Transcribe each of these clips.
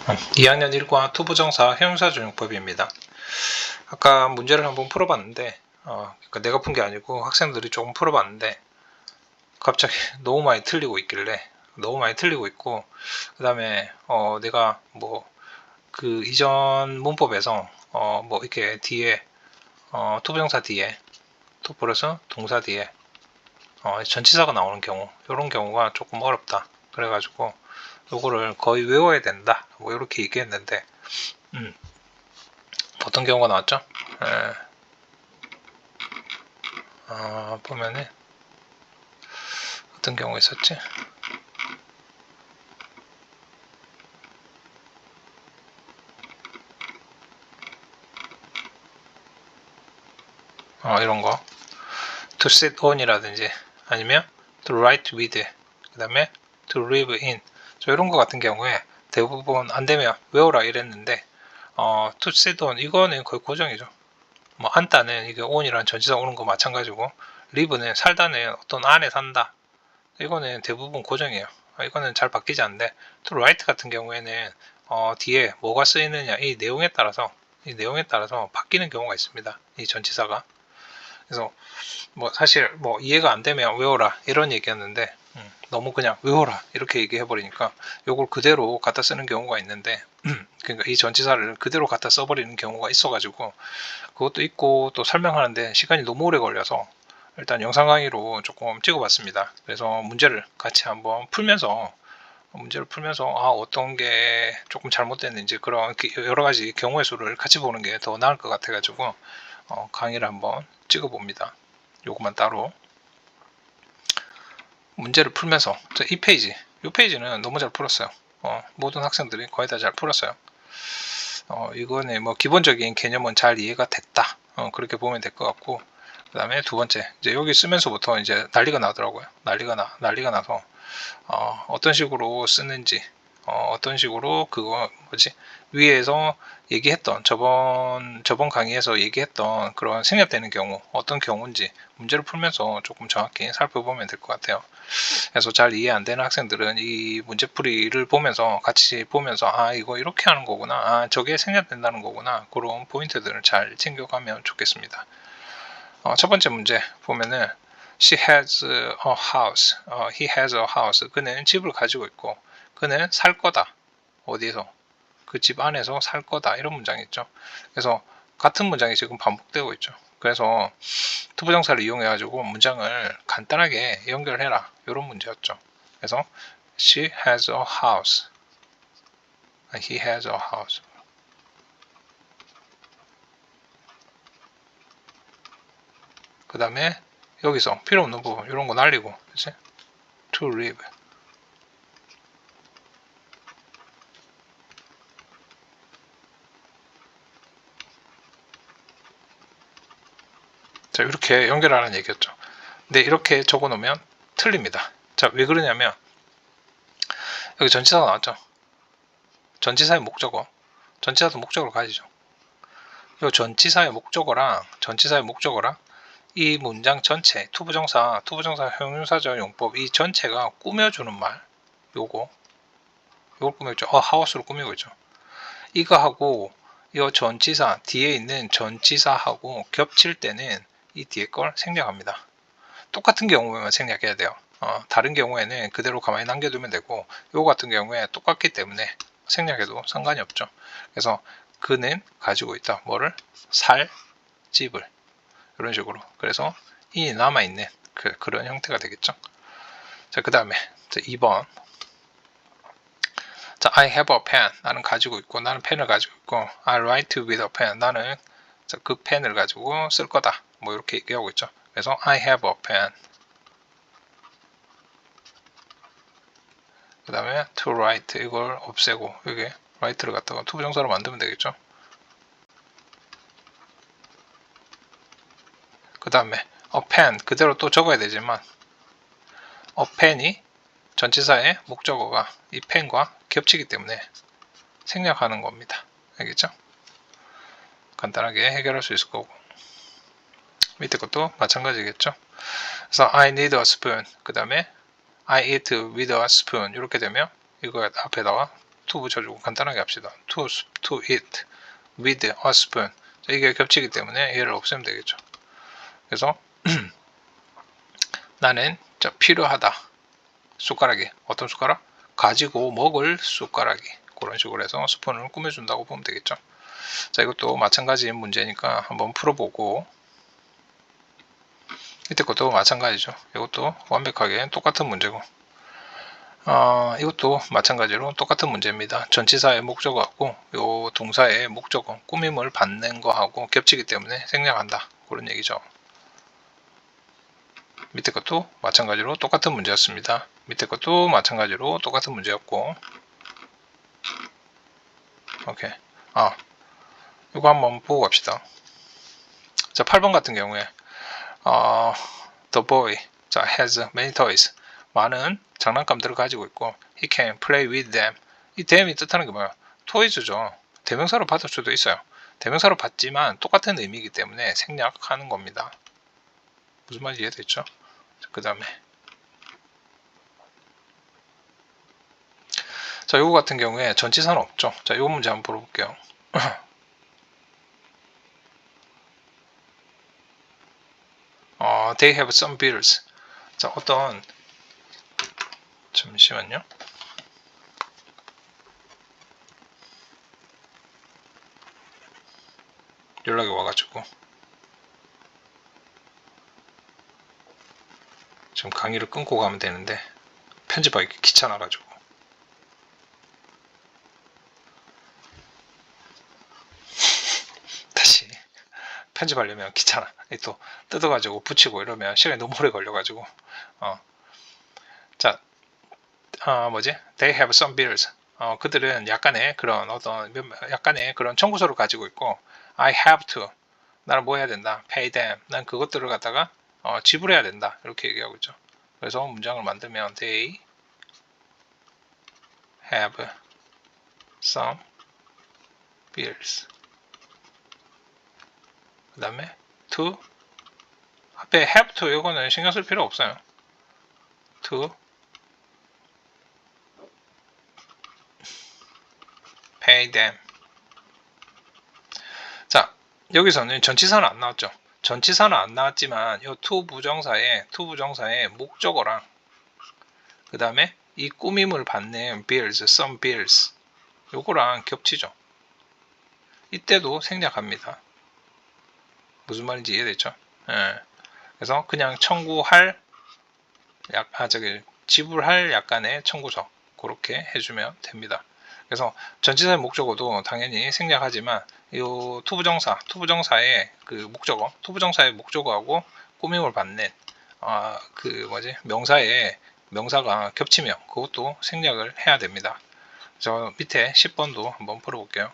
2학년 1과 투부정사 형용사조용법입니다. 아까 문제를 한번 풀어봤는데 그러니까 내가 푼 게 아니고 학생들이 조금 풀어봤는데 갑자기 너무 많이 틀리고 있길래 너무 많이 틀리고 있고 그 다음에 내가 뭐 그 이전 문법에서 뭐 이렇게 뒤에 투부정사 뒤에 투 플러스 동사 뒤에 전치사가 나오는 경우 이런 경우가 조금 어렵다 그래가지고 요거를 거의 외워야 된다 뭐 이렇게 얘기했는데 어떤 경우가 나왔죠? 보면은 어떤 경우가 있었지? 이런 거 to sit on이라든지 아니면 to write with 그 다음에 to live in 이런 거 같은 경우에 대부분 안 되면 외워라 이랬는데 to sit on 이거는 거의 고정이죠. 뭐 앉다는 이게 on이라는 전치사 오는 거 마찬가지고 live는 살다는 어떤 안에 산다 이거는 대부분 고정이에요. 이거는 잘 바뀌지 않는데 to write 같은 경우에는 뒤에 뭐가 쓰이느냐 이 내용에 따라서 바뀌는 경우가 있습니다. 이 전치사가. 그래서 뭐 사실 뭐 이해가 안 되면 외워라 이런 얘기였는데 너무 그냥 외워라 이렇게 얘기해 버리니까 요걸 그대로 갖다 쓰는 경우가 있는데 그러니까 이 전치사를 그대로 갖다 써버리는 경우가 있어가지고 그것도 있고 또 설명하는데 시간이 너무 오래 걸려서 일단 영상 강의로 조금 찍어봤습니다. 그래서 문제를 같이 한번 풀면서 어떤 게 조금 잘못됐는지 그런 여러 가지 경우의 수를 같이 보는 게 더 나을 것 같아가지고 강의를 한번 찍어봅니다. 요것만 따로 문제를 풀면서 이 페이지는 너무 잘 풀었어요. 모든 학생들이 거의 다 잘 풀었어요. 이거는 뭐 기본적인 개념은 잘 이해가 됐다. 그렇게 보면 될 것 같고 그 다음에 두 번째 이제 여기 쓰면서부터 이제 난리가 나더라고요. 난리가 나서 어떤 식으로 쓰는지 어떤 식으로 그거 위에서 얘기했던 저번 강의에서 얘기했던 그런 생략되는 경우 어떤 경우인지 문제를 풀면서 조금 정확히 살펴보면 될 것 같아요. 그래서 잘 이해 안 되는 학생들은 이 문제풀이를 보면서 같이 보면서 이거 이렇게 하는 거구나 저게 생략된다는 거구나 그런 포인트들을 잘 챙겨가면 좋겠습니다. 첫 번째 문제 보면은 She has a house. He has a house. 그는 집을 가지고 있고 그는 살 거다. 어디에서? 그 집 안에서 살 거다. 이런 문장이 있죠. 그래서 같은 문장이 지금 반복되고 있죠. 그래서 투부정사를 이용해 가지고 문장을 간단하게 연결해라. 이런 문제였죠. 그래서 She has a house. He has a house. 그 다음에 여기서 필요 없는 부분 이런 거 날리고 그치? To live. 자, 이렇게 연결하는 얘기였죠. 근데 이렇게 적어 놓으면 틀립니다. 자, 왜 그러냐면 여기 전치사가 나왔죠. 전치사의 목적어. 전치사도 목적어로 가지죠. 이 전치사의 목적어랑 이 문장 전체 투부정사 형용사적 용법 이 전체가 꾸며주는 말 요걸 꾸며있죠. 하우스로 꾸미고 있죠. 이거하고 이 전치사 뒤에 있는 전치사하고 겹칠 때는 이 뒤에 걸 생략합니다. 똑같은 경우에만 생략해야 돼요. 다른 경우에는 그대로 가만히 남겨두면 되고 요거 같은 경우에 똑같기 때문에 생략해도 상관이 없죠. 그래서 그는 가지고 있다. 뭐를? 살 집을 이런 식으로. 그래서 이 남아있는 그런 형태가 되겠죠. 자, 그 다음에 2번. 자, I have a pen. 나는 가지고 있고 나는 펜을 가지고 있고 I write with a pen. 나는 그 펜을 가지고 쓸 거다. 뭐 이렇게 얘기하고 있죠. 그래서 I have a pen. 그 다음에 to write 이걸 없애고 여기 write를 갖다가 투부정사로 만들면 되겠죠. 그 다음에 a pen 그대로 또 적어야 되지만 a pen이 전치사의 목적어가 이 펜과 겹치기 때문에 생략하는 겁니다. 알겠죠? 간단하게 해결할 수 있을 거고 밑에 것도 마찬가지겠죠. 그래서 I need a spoon 그 다음에 I eat with a spoon 이렇게 되면 이거 앞에다가 to 붙여주고 간단하게 합시다. to eat with a spoon. 자, 이게 겹치기 때문에 얘를 없애면 되겠죠. 그래서 나는 자, 필요하다. 숟가락이 어떤 숟가락? 가지고 먹을 숟가락이 그런 식으로 해서 스푼을 꾸며준다고 보면 되겠죠. 자, 이것도 마찬가지인 문제니까 한번 풀어보고 이때 것도 마찬가지죠. 이것도 완벽하게 똑같은 문제고 이것도 마찬가지로 똑같은 문제입니다. 전치사의 목적어하고 요 동사의 목적어 꾸밈을 받는 거하고 겹치기 때문에 생략한다 그런 얘기죠. 밑에 것도 마찬가지로 똑같은 문제였습니다. 밑에 것도 마찬가지로 똑같은 문제였고 오케이. 이거 한번 보고 갑시다. 자, 8번 같은 경우에 The boy 자, has many toys 많은 장난감들을 가지고 있고 he can play with them 이 them이 뜻하는 게 뭐야? toys죠. 대명사로 받을 수도 있어요. 대명사로 받지만 똑같은 의미이기 때문에 생략하는 겁니다. 무슨 말인지 이해됐죠? 그 다음에 자, 요거 같은 경우에 전치사는 없죠. 자, 요 문제 한번 풀어볼게요. They have some bills. 자, 어떤 잠시만요. 연락이 와가지고 지금 강의를 끊고 가면 되는데 편집하기 귀찮아가지고 다시 편집하려면 귀찮아. 또 뜯어가지고 붙이고 이러면 시간이 너무 오래 걸려가지고 자, 뭐지? They have some bills. 그들은 약간의 그런 약간의 그런 청구서를 가지고 있고 I have to. 나는 뭐 해야 된다? Pay them. 난 그것들을 갖다가 지불해야 된다. 이렇게 얘기하고 있죠. 그래서 문장을 만들면 They have some bills. 그 다음에 to 앞에 have to 이거는 신경 쓸 필요 없어요. to pay them. 자, 여기서는 전치사는 안 나왔죠. 전치사는 안 나왔지만 이 to 부정사의 목적어랑 그 다음에 이 꾸밈을 받는 bills, some bills 요거랑 겹치죠. 이때도 생략합니다. 무슨 말인지 이해됐죠? 예. 그래서 그냥 청구할 지불할 약간의 청구서 그렇게 해주면 됩니다. 그래서 전치사의 목적어도 당연히 생략하지만 이 투부정사의 그 목적어, 투부정사의 목적어하고 꾸밈을 받는 명사가 겹치면 그것도 생략을 해야 됩니다. 저 밑에 10번도 한번 풀어볼게요.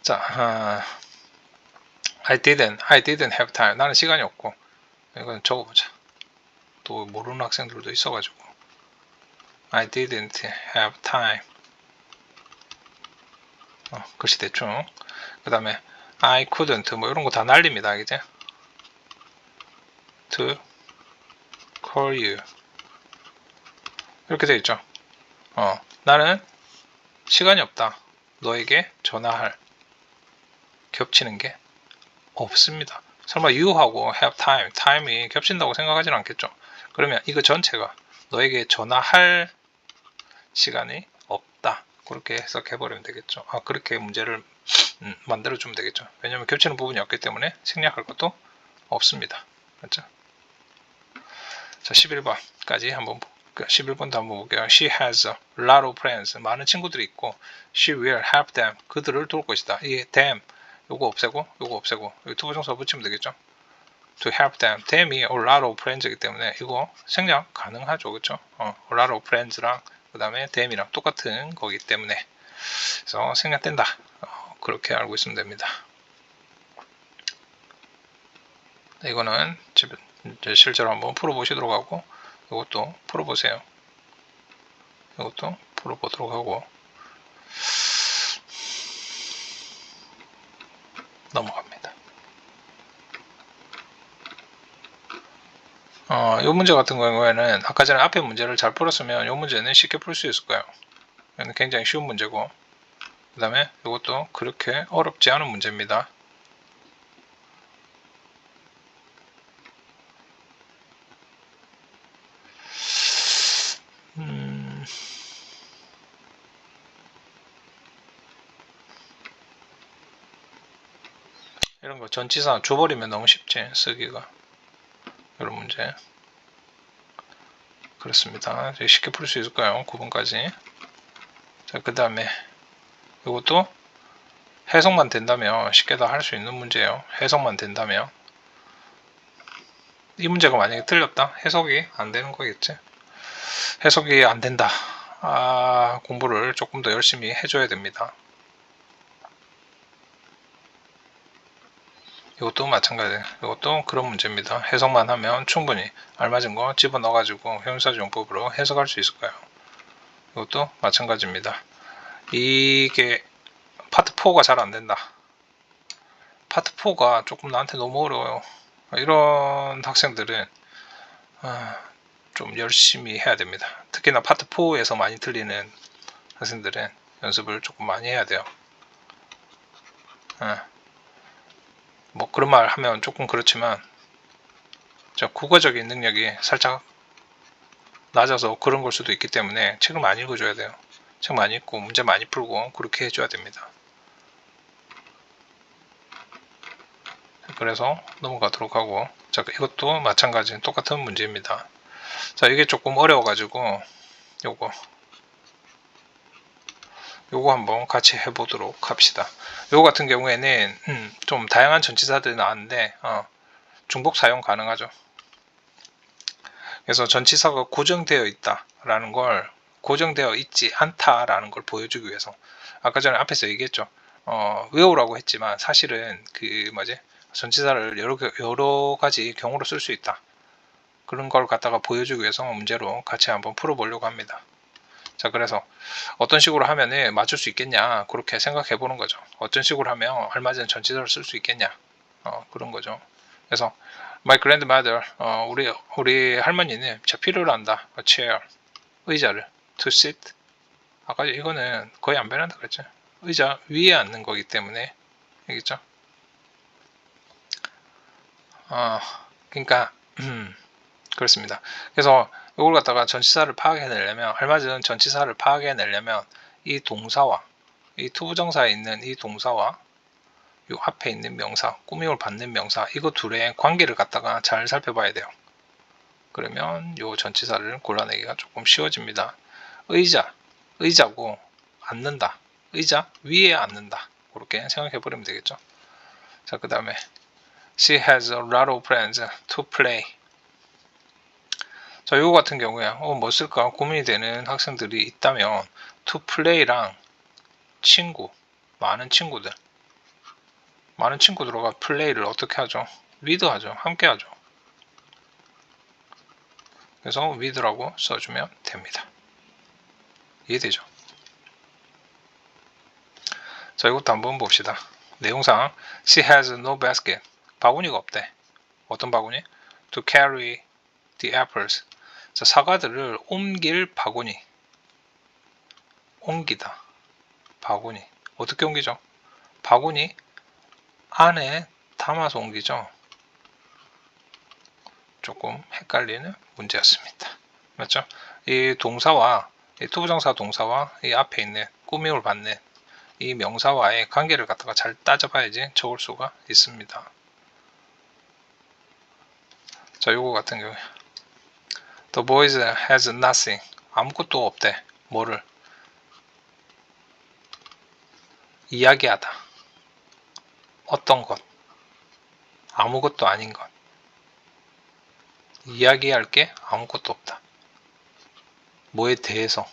자, I didn't have time. 나는 시간이 없고 이건 적어보자. 또 모르는 학생들도 있어가지고 I didn't have time. 글씨 대충. 그 다음에 I couldn't 뭐 이런 거 다 날립니다. 이제 to call you 이렇게 돼 있죠. 나는 시간이 없다. 너에게 전화할 겹치는 게 없습니다. 설마 you하고 have time이 겹친다고 생각하지는 않겠죠. 그러면 이거 전체가 너에게 전화할 시간이 없다. 그렇게 해석해버리면 되겠죠. 그렇게 문제를 만들어주면 되겠죠. 왜냐하면 겹치는 부분이 없기 때문에 생략할 것도 없습니다. 맞죠? 자, 11번까지 한번 11번도 한번 볼게요. She has a lot of friends. 많은 친구들이 있고 She will help them. 그들을 도울 것이다. 이 them 요거 없애고 여기 투부정사 붙이면 되겠죠. To help them. them이 a lot of friends이기 때문에 이거 생략 가능하죠. 그렇죠? a lot of friends랑 그 다음에 them이랑 똑같은 거기 때문에 그래서 생략된다. 그렇게 알고 있으면 됩니다. 이거는 실제로 한번 풀어보시도록 하고 이것도 풀어보세요. 이것도 풀어보도록 하고 넘어갑니다. 이 문제 같은 경우에는 아까 전에 앞에 문제를 잘 풀었으면 이 문제는 쉽게 풀 수 있을 거예요. 이건 굉장히 쉬운 문제고, 그 다음에 이것도 그렇게 어렵지 않은 문제입니다. 이런 거 전치사 줘버리면 너무 쉽지, 쓰기가. 이런 문제. 그렇습니다. 쉽게 풀 수 있을까요? 9번까지. 자, 그 다음에 이것도 해석만 된다면 쉽게 다 할 수 있는 문제예요. 해석만 된다면. 이 문제가 만약에 틀렸다? 해석이 안 되는 거겠지. 해석이 안 된다. 공부를 조금 더 열심히 해줘야 됩니다. 이것도 마찬가지. 이것도 그런 문제입니다. 해석만 하면 충분히 알맞은 거 집어넣어가지고 형용사용법으로 해석할 수 있을 거예요. 이것도 마찬가지입니다. 이게 파트 4가 잘 안 된다. 파트 4가 조금 나한테 너무 어려워요. 이런 학생들은 좀 열심히 해야 됩니다. 특히나 파트 4에서 많이 틀리는 학생들은 연습을 조금 많이 해야 돼요. 뭐 그런 말 하면 조금 그렇지만 국어적인 능력이 살짝 낮아서 그런 걸 수도 있기 때문에 책을 많이 읽어줘야 돼요. 책 많이 읽고 문제 많이 풀고 그렇게 해줘야 됩니다. 그래서 넘어가도록 하고, 자, 이것도 마찬가지 똑같은 문제입니다. 자, 이게 조금 어려워가지고 요거 한번 같이 해보도록 합시다. 요거 같은 경우에는 좀 다양한 전치사들이 나왔는데 중복 사용 가능하죠. 그래서 전치사가 고정되어 있다 라는 걸, 고정되어 있지 않다 라는 걸 보여주기 위해서, 아까 전에 앞에서 얘기했죠. 외우라고 했지만 사실은 전치사를 여러 가지 경우로 쓸 수 있다, 그런 걸 갖다가 보여주기 위해서 문제로 같이 한번 풀어보려고 합니다. 자, 그래서 어떤 식으로 하면 맞출 수 있겠냐, 그렇게 생각해 보는 거죠. 어떤 식으로 하면 얼마전 전치사를 쓸 수 있겠냐, 그런 거죠. 그래서 my grandmother, 우리 알머니는 자 필요로 한다, a chair, 의자를, to sit, 아까 이거는 거의 안 변한다 그랬죠. 의자 위에 앉는 거기 때문에, 알겠죠? 그러니까 그렇습니다. 그래서 이걸 갖다가 전치사를 파악해내려면, 얼마 전 전치사를 파악해내려면 이 동사와 이 투부정사에 있는 이 동사와 이 앞에 있는 명사, 꾸밈을 받는 명사, 이거 둘의 관계를 갖다가 잘 살펴봐야 돼요. 그러면 이 전치사를 골라내기가 조금 쉬워집니다. 의자고 앉는다, 의자 위에 앉는다, 그렇게 생각해 버리면 되겠죠. 자, 그 다음에 She has a lot of friends to play. 자, 이거 같은 경우에 뭐 쓸까 고민이 되는 학생들이 있다면 to play랑 친구, 많은 친구들과 플레이를 어떻게 하죠? with 하죠. 함께 하죠. 그래서 with라고 써주면 됩니다. 이해되죠? 자, 이것도 한번 봅시다. 내용상 She has no basket. 바구니가 없대. 어떤 바구니? To carry the apples. 자, 사과들을 옮길 바구니. 옮기다. 바구니. 어떻게 옮기죠? 바구니 안에 담아서 옮기죠. 조금 헷갈리는 문제였습니다. 맞죠? 이 동사와, 이 투부정사 동사와 이 앞에 있는 꾸밈을 받는 이 명사와의 관계를 갖다가 잘 따져봐야지 적을 수가 있습니다. 자, 요거 같은 경우에 The boys has nothing. 아무것도 없대. 뭐를? 이야기하다. 어떤 것? 아무것도 아닌 것. 이야기할 게 아무것도 없다. 뭐에 대해서?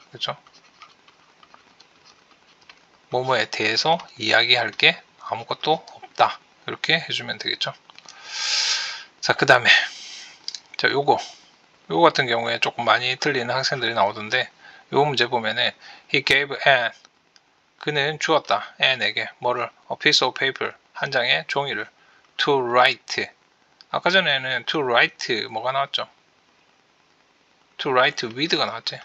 그렇죠? 뭐뭐에 대해서 이야기할 게 아무것도 없다. 이렇게 해주면 되겠죠. 자, 그 다음에 자, 요거 같은 경우에 조금 많이 틀리는 학생들이 나오던데, 요 문제 보면은 he gave Anne, 그는 주었다 Anne에게 뭐를? a piece of paper, 한 장의 종이를 to write, 아까 전에는 to write 뭐가 나왔죠? to write with가 나왔지.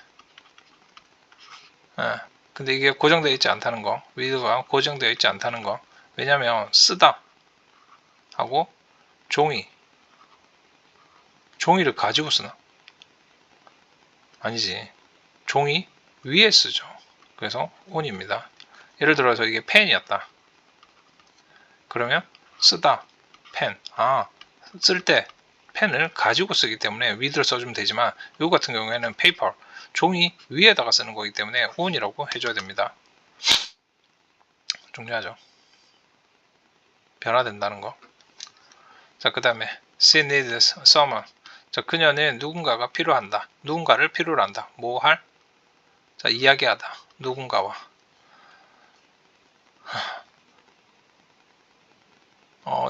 근데 이게 고정되어 있지 않다는 거, with가 고정되어 있지 않다는 거. 왜냐면 쓰다 하고 종이를 가지고 쓰나? 아니지. 종이 위에 쓰죠. 그래서 on입니다. 예를 들어서 이게 펜이었다. 그러면 쓰다, 펜. 쓸 때 펜을 가지고 쓰기 때문에 with를 써주면 되지만 이거 같은 경우에는 paper, 종이 위에다가 쓰는 거기 때문에 on이라고 해줘야 됩니다. 중요하죠. 변화된다는 거. 자, 그 다음에 she needs someone. 자, 그녀는 누군가가 필요한다. 누군가를 필요로 한다. 뭐 할? 자, 이야기하다. 누군가와.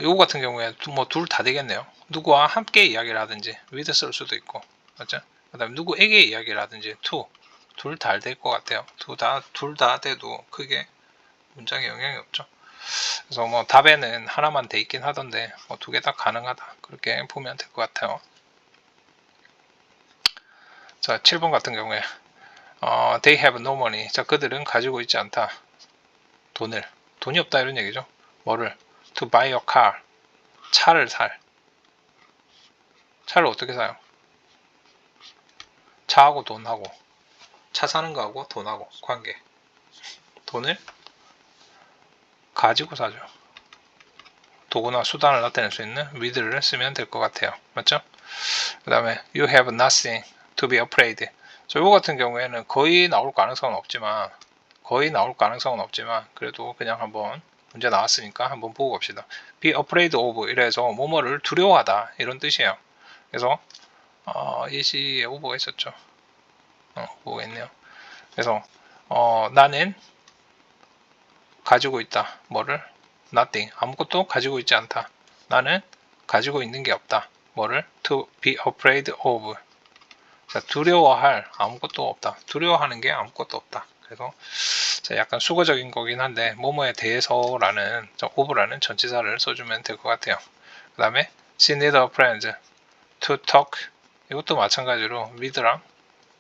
요거 같은 경우에 뭐 둘 다 되겠네요. 누구와 함께 이야기를 하든지 with 쓸 수도 있고, 맞죠? 그 다음에 누구에게 이야기를 하든지 to, 둘 다 될 것 같아요. 둘 다 돼도 크게 문장에 영향이 없죠. 그래서 뭐 답에는 하나만 돼 있긴 하던데 뭐 두 개 다 가능하다, 그렇게 보면 될 것 같아요. 자, 7번 같은 경우에 they have no money. 자, 그들은 가지고 있지 않다. 돈이 없다 이런 얘기죠. 뭐를? to buy a car. 차를 살. 차를 어떻게 사요? 차하고 돈하고, 차 사는 거하고 돈하고 관계. 돈을 가지고 사죠. 도구나 수단을 나타낼 수 있는 with를 쓰면 될 것 같아요. 맞죠? 그 다음에 you have nothing to be afraid. 저 이거 같은 경우에는 거의 나올 가능성은 없지만 그래도 그냥 한번 문제 나왔으니까 한번 보고 갑시다. be afraid of 이래서 뭐뭐를 두려워하다 이런 뜻이에요. 그래서 예시에 오버가 있었죠. 오버가 있네요. 그래서 나는 가지고 있다. 뭐를? nothing. 아무것도 가지고 있지 않다. 나는 가지고 있는 게 없다. 뭐를? to be afraid of. 자, 두려워할 아무것도 없다. 두려워하는 게 아무것도 없다. 그래서 자, 약간 수거적인 거긴 한데 뭐뭐에 대해서라는 of라는 전치사를 써주면 될 것 같아요. 그 다음에 she needs a friend to talk. 이것도 마찬가지로 with랑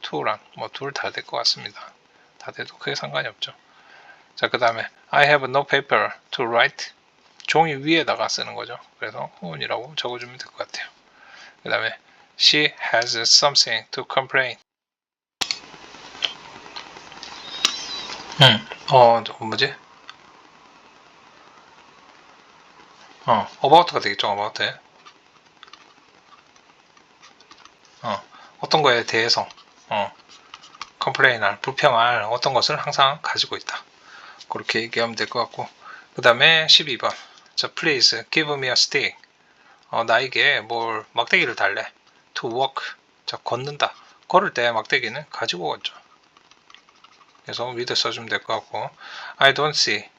to랑 뭐 둘 다 될 것 같습니다. 다 돼도 크게 상관이 없죠. 자, 그 다음에 I have no paper to write. 종이 위에다가 쓰는 거죠. 그래서 on이라고 적어주면 될 것 같아요. 그 다음에 she has something to complain. 뭐지? about가 되겠죠. about에. 어떤 거에 대해서 complain할, 불평할 어떤 것을 항상 가지고 있다. 그렇게 얘기하면 될 것 같고, 그 다음에 12번. 자, please give me a stick. 나에게 막대기를 달래. to walk. 자, 걷는다. 걸을 때 막대기는 가지고 걷죠. 그래서 with 써주면 될 것 같고, I don't see.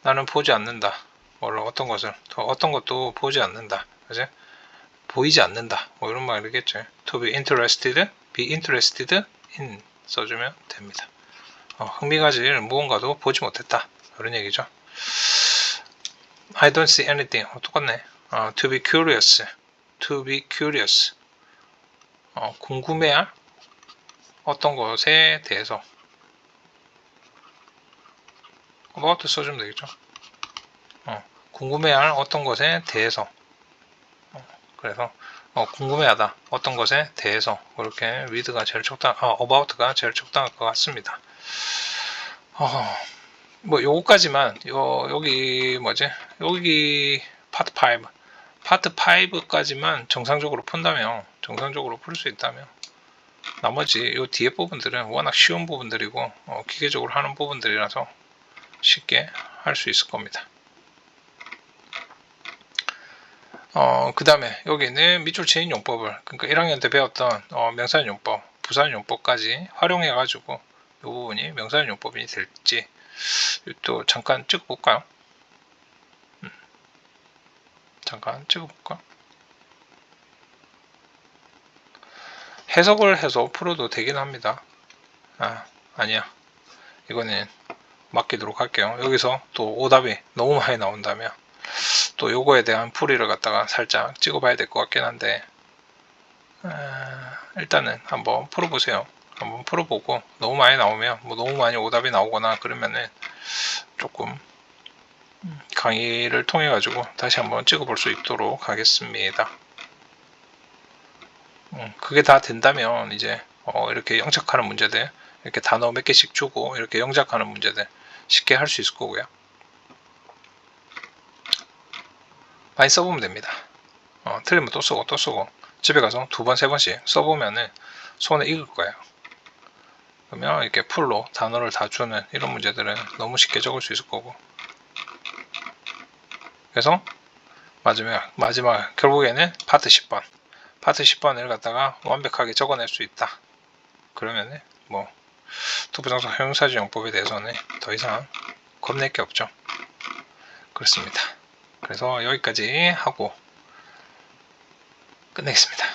나는 보지 않는다. 어떤 것도 보지 않는다. 그지? 보이지 않는다. 뭐 이런 말이겠죠. to be interested in 써주면 됩니다. 흥미 가질 무언가도 보지 못했다. 이런 얘기죠. I don't see anything. 똑같네. to be curious. 궁금해할 어떤 것에 대해서 about 써주면 되겠죠. 궁금해할 어떤 것에 대해서. 그래서 궁금해하다 어떤 것에 대해서 그렇게 with가 제일 about가 제일 적당할 것 같습니다. 뭐 요거까지만 여기 여기 파트 5까지만 정상적으로 풀 수 있다면 나머지 요 뒤에 부분들은 워낙 쉬운 부분들이고 기계적으로 하는 부분들이라서 쉽게 할 수 있을 겁니다. 그 다음에 여기는 밑줄 치는 용법을, 그러니까 1학년 때 배웠던 명사형 용법, 부사형 용법까지 활용해 가지고 이 부분이 명사형 용법이 될지 또 잠깐 찍어볼까요? 잠깐 찍어볼까? 해석을 해서 풀어도 되긴 합니다. 아니야. 이거는 맡기도록 할게요. 여기서 또 오답이 너무 많이 나온다면 또 요거에 대한 풀이를 갖다가 살짝 찍어봐야 될 것 같긴 한데, 일단은 한번 풀어보세요. 한번 풀어보고 너무 많이 나오면, 뭐 너무 많이 오답이 나오거나 그러면은 조금 강의를 통해 가지고 다시 한번 찍어볼 수 있도록 하겠습니다. 그게 다 된다면 이제 이렇게 영작하는 문제들, 이렇게 단어 몇 개씩 주고 이렇게 영작하는 문제들 쉽게 할 수 있을 거고요. 많이 써보면 됩니다. 틀리면 또 쓰고 또 쓰고 집에 가서 2번 3번씩 써보면은 손에 익을 거예요. 그러면 이렇게 풀로 단어를 다 주는 이런 문제들은 너무 쉽게 적을 수 있을 거고, 그래서 마지막 결국에는 파트 10번을 갖다가 완벽하게 적어낼 수 있다. 그러면은 뭐 투부정사 형용사지용법에 대해서는 더 이상 겁낼 게 없죠. 그렇습니다. 그래서 여기까지 하고 끝내겠습니다.